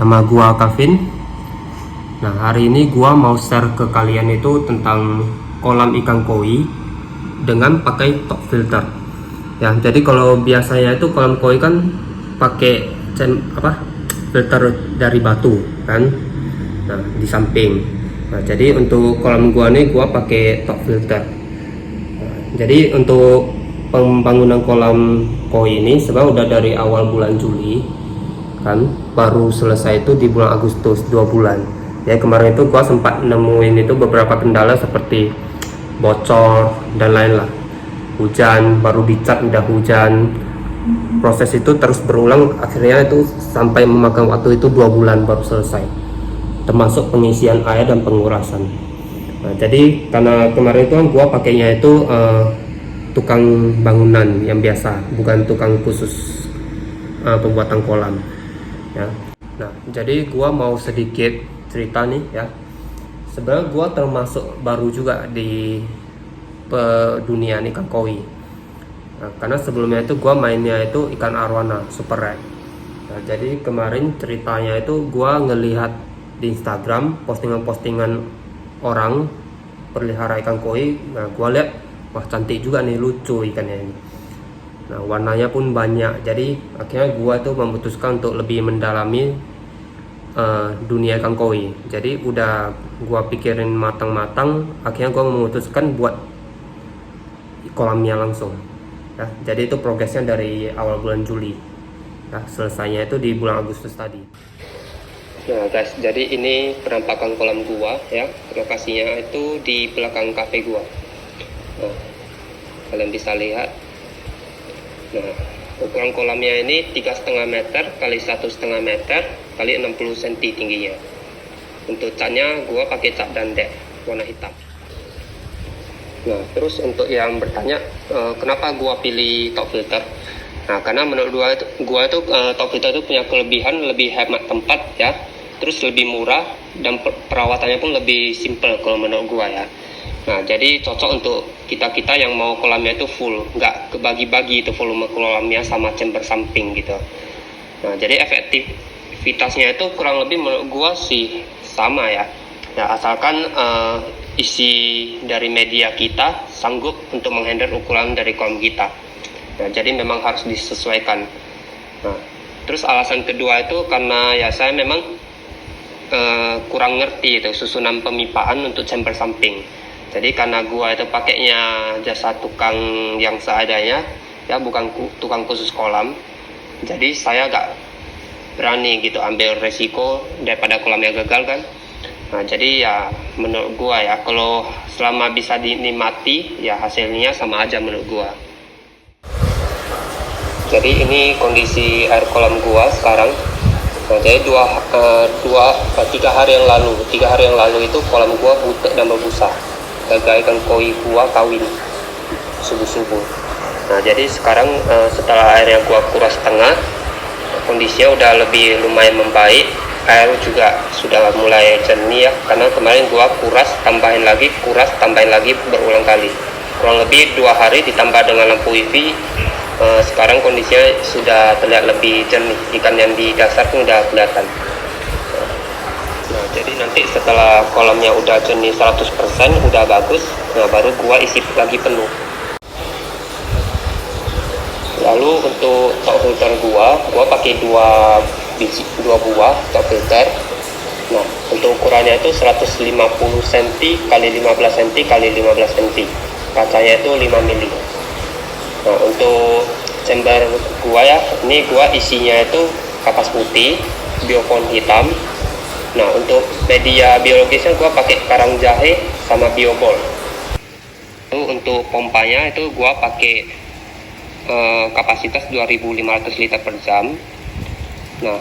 Nama gua Kavin. Nah, hari ini gua mau share ke kalian itu tentang kolam ikan koi dengan pakai top filter. Ya, jadi kalau biasanya itu kolam koi kan pakai filter dari batu kan. Nah, di samping. Nah, jadi untuk kolam gua nih gua pakai top filter. Nah, jadi untuk pembangunan kolam koi ini sebenarnya udah dari awal bulan Juli kan, baru selesai itu di bulan Agustus 2 bulan ya. Kemarin itu gua sempat nemuin itu beberapa kendala seperti bocor dan lain lah, hujan, baru dicat udah hujan, proses itu terus berulang, akhirnya itu sampai memakan waktu itu 2 bulan baru selesai, termasuk pengisian air dan pengurasan. Nah, jadi karena kemarin itu kan gua pakainya itu tukang bangunan yang biasa, bukan tukang khusus pembuatan kolam ya. Nah, jadi gua mau sedikit cerita nih ya. Sebenarnya gua termasuk baru juga di dunia ikan koi. Nah, karena sebelumnya itu gua mainnya itu ikan arwana super red. Nah, jadi kemarin ceritanya itu gua ngelihat di Instagram postingan-postingan orang pelihara ikan koi. Nah, gua lihat wah, cantik juga nih, lucu ikannya ini. Nah, warnanya pun banyak. Jadi akhirnya gua tuh memutuskan untuk lebih mendalami dunia ikan koi. Jadi udah gua pikirin matang-matang, akhirnya gua memutuskan buat kolamnya langsung ya. Jadi itu progresnya dari awal bulan Juli ya, selesainya itu di bulan Agustus tadi. Nah guys, jadi ini penampakan kolam gua ya. Lokasinya itu di belakang cafe gua. Nah, kalian bisa lihat. Nah, ukuran kolamnya ini 3,5 meter kali 1,5 meter kali 60 cm tingginya. Untuk catnya gua pakai cat dandek warna hitam. Nah, terus untuk yang bertanya kenapa gua pilih top filter? Nah, karena menurut gua itu top filter itu punya kelebihan lebih hemat tempat ya. Terus lebih murah dan perawatannya pun lebih simple kalau menurut gua ya. Nah, jadi cocok untuk kita-kita yang mau kolamnya itu full, nggak kebagi-bagi itu volume kolamnya sama chamber samping gitu. Nah, jadi efektivitasnya itu kurang lebih menurut gua sih sama ya. Ya, asalkan isi dari media kita sanggup untuk menghandle ukuran dari kolam kita. Nah, jadi memang harus disesuaikan. Nah, terus alasan kedua itu karena ya saya memang kurang ngerti itu susunan pemipaan untuk chamber samping. Jadi karena gua itu pakainya jasa tukang yang seadanya ya, bukan tukang khusus kolam. Jadi saya gak berani gitu ambil resiko daripada kolamnya gagal kan. Nah, jadi ya menurut gua ya, kalau selama bisa dinikmati ya hasilnya sama aja menurut gua. Jadi ini kondisi air kolam gua sekarang. Nah, jadi 3 hari yang lalu itu kolam gua butek dan berbusa. Gagal ikan koi gua kawin subuh-subuh. Nah, jadi sekarang setelah airnya gua kuras setengah, kondisinya udah lebih lumayan membaik. Air juga sudah mulai jernih ya, karena kemarin gua kuras tambahin lagi berulang kali. Kurang lebih 2 hari ditambah dengan lampu UV, sekarang kondisinya sudah terlihat lebih jernih. Ikan yang di dasar pun udah kelihatan. Nah, jadi nanti setelah kolamnya udah jernih 100%, udah bagus, nah baru gua isi lagi penuh. Lalu untuk top filter gua pakai 2 buah top filter. Nah, untuk ukurannya itu 150 cm kali 15 cm kali 15 cm. Kacanya itu 5 mili. Nah, untuk chamber gua ya, ini gua isinya itu kapas putih, biofoam hitam. Nah, untuk media biologisnya gua pakai karang jahe sama biobol. Untuk pompanya itu gua pakai kapasitas 2.500 liter per jam. Nah,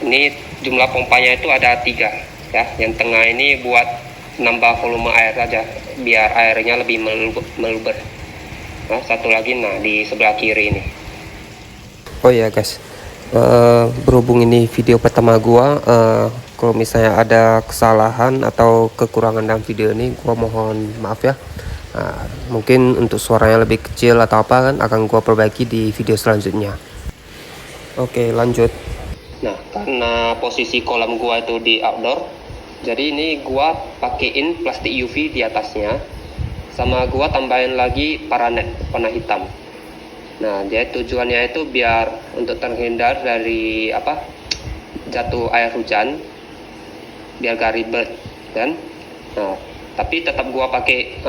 ini jumlah pompanya itu ada 3 ya. Yang tengah ini buat nambah volume air saja biar airnya lebih meluber. Nah, satu lagi di sebelah kiri ini. Oh ya guys, berhubung ini video pertama gua, kalau misalnya ada kesalahan atau kekurangan dalam video ini, gua mohon maaf ya. Mungkin untuk suaranya lebih kecil atau apa kan akan gua perbaiki di video selanjutnya. Oke, lanjut. Nah, karena posisi kolam gua itu di outdoor, jadi ini gua pakein plastik UV di atasnya, sama gua tambahin lagi paranet warna hitam. Nah, dia tujuannya itu biar untuk terhindar dari jatuh air hujan, biar gak ribet kan. Nah, tapi tetap gua pakai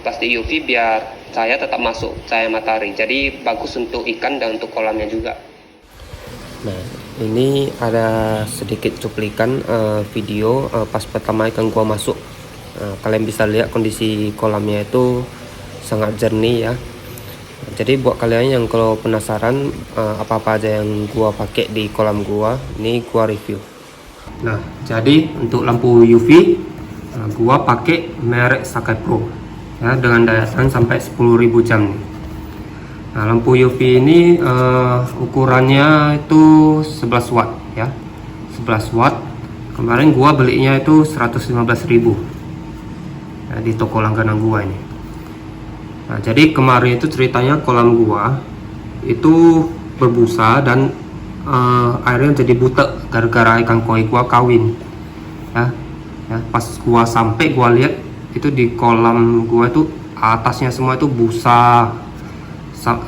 plastik UV biar cahaya tetap masuk, cahaya matahari. Jadi bagus untuk ikan dan untuk kolamnya juga. Nah, ini ada sedikit cuplikan video pas pertama ikan gua masuk. Kalian bisa lihat kondisi kolamnya itu sangat jernih ya. Jadi buat kalian yang kalau penasaran apa-apa aja yang gua pakai di kolam gua, ini gua review. Nah, jadi untuk lampu UV gua pakai merek Sakai Pro ya, dengan daya tahan sampai 10.000 jam nih. Nah, lampu UV ini ukurannya itu 11 watt ya, 11 watt. Kemarin gua belinya itu 115.000 ya, di toko langganan gua ini. Nah, jadi kemarin itu ceritanya kolam gua itu berbusa dan airnya jadi butek gara-gara ikan koi gua kawin ya. Pas gua sampai, gua lihat itu di kolam gua itu atasnya semua itu busa,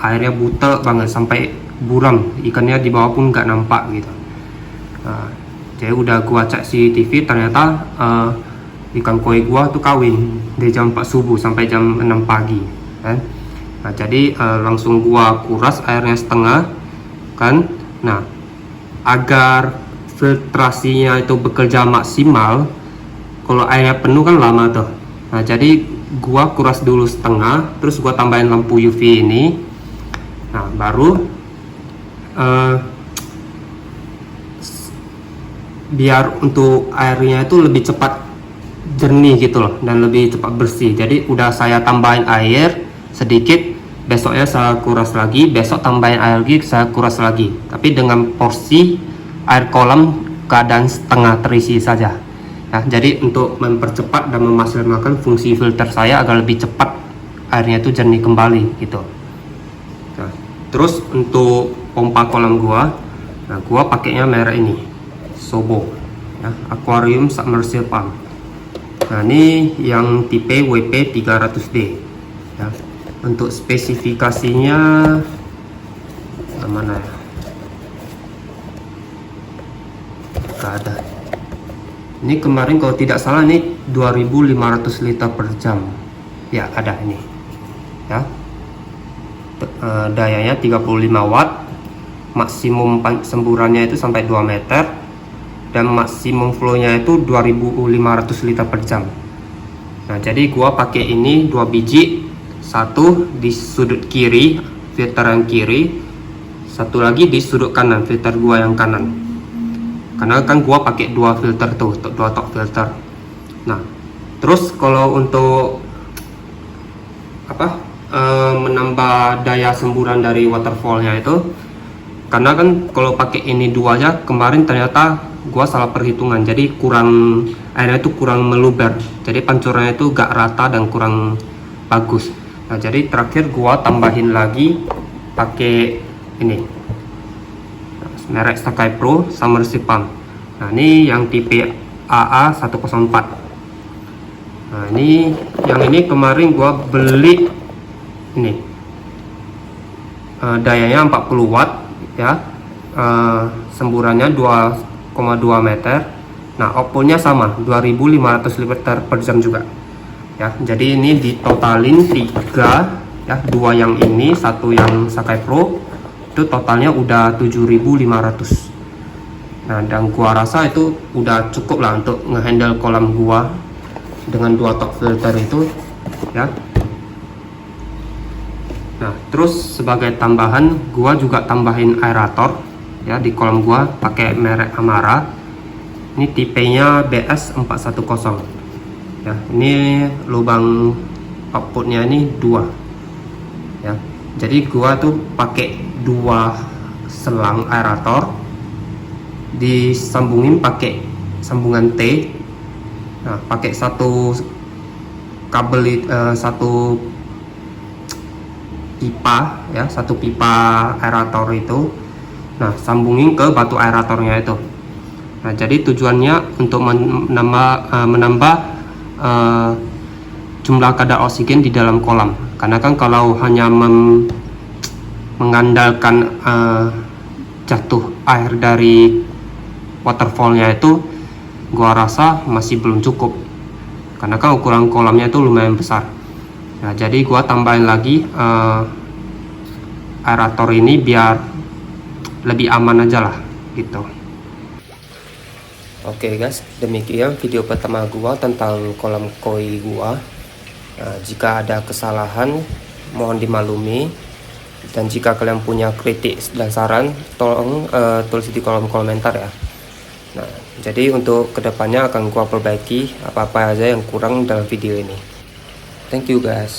airnya butek banget sampai buram, ikannya di bawah pun nggak nampak gitu. Jadi udah gua cek CCTV, ternyata ikan koi gua tuh kawin dari jam 4 subuh sampai jam 6 pagi kan. Nah, jadi langsung gua kuras airnya setengah kan. Nah, agar filtrasinya itu bekerja maksimal, kalau airnya penuh kan lama tuh. Nah, jadi gua kuras dulu setengah, terus gua tambahin lampu UV ini. Nah, baru biar untuk airnya itu lebih cepat jernih gitu loh, dan lebih cepat bersih. Jadi udah saya tambahin air sedikit, besoknya saya kuras lagi, besok tambahin air lagi, saya kuras lagi. Tapi dengan porsi air kolam keadaan setengah terisi saja. Nah, jadi untuk mempercepat dan memaksimalkan fungsi filter saya agar lebih cepat airnya itu jernih kembali gitu. Nah, terus untuk pompa kolam gua, nah gua pakainya merek ini, Sobo ya, Aquarium Submersible Pump. Nah, ini yang tipe WP 300D ya. Untuk spesifikasinya mana ya, gak ada. Ini kemarin kalau tidak salah ini 2500 liter per jam ya, ada ini ya. Dayanya 35 watt, maksimum semburannya itu sampai 2 meter, dan maksimum flownya itu 2500 liter per jam. Nah, jadi gua pakai ini 2 biji, satu di sudut kiri filter yang kiri, satu lagi di sudut kanan filter gua yang kanan, karena kan gua pakai 2 filter tuh, 2 top filter. Nah, terus kalau untuk menambah daya semburan dari waterfallnya itu, karena kan kalau pakai ini 2 aja, kemarin ternyata gua salah perhitungan, jadi airnya itu kurang meluber, jadi pancurannya itu gak rata dan kurang bagus. Nah, jadi terakhir gua tambahin lagi pakai ini merek Sakai Pro Submersible Pump. Nah, ini yang tipe AA104. Nah, ini kemarin gua beli ini dayanya 40 watt ya, semburannya 2,2 meter. Nah, outputnya sama 2500 liter per jam juga ya. Jadi ini ditotalin 3 ya, 2 yang ini, 1 yang Sakai Pro, itu totalnya udah 7500. Nah, dan gua rasa itu udah cukup lah untuk ngehandle kolam gua dengan 2 top filter itu ya. Nah, terus sebagai tambahan gua juga tambahin aerator ya di kolam gua, pakai merek Amara. Ini tipenya BS410 ya. Ini lubang outputnya ini 2 ya. Jadi gua tuh pakai 2 selang aerator, disambungin pakai sambungan T. Nah, pakai satu kabel, satu pipa ya, satu pipa aerator itu Nah, sambungin ke batu aeratornya itu. Nah, jadi tujuannya untuk menambah jumlah kadar oksigen di dalam kolam. Karena kan kalau hanya mengandalkan jatuh air dari waterfallnya itu, gua rasa masih belum cukup. Karena kan ukuran kolamnya itu lumayan besar. Nah, jadi gua tambahin lagi aerator ini biar lebih aman aja lah gitu. Oke guys, demikian video pertama gua tentang kolam koi gua. Nah, jika ada kesalahan mohon dimaklumi, dan jika kalian punya kritik dan saran tolong tulis di kolom komentar ya. Nah, jadi untuk kedepannya akan gua perbaiki apa-apa aja yang kurang dalam video ini. Thank you guys.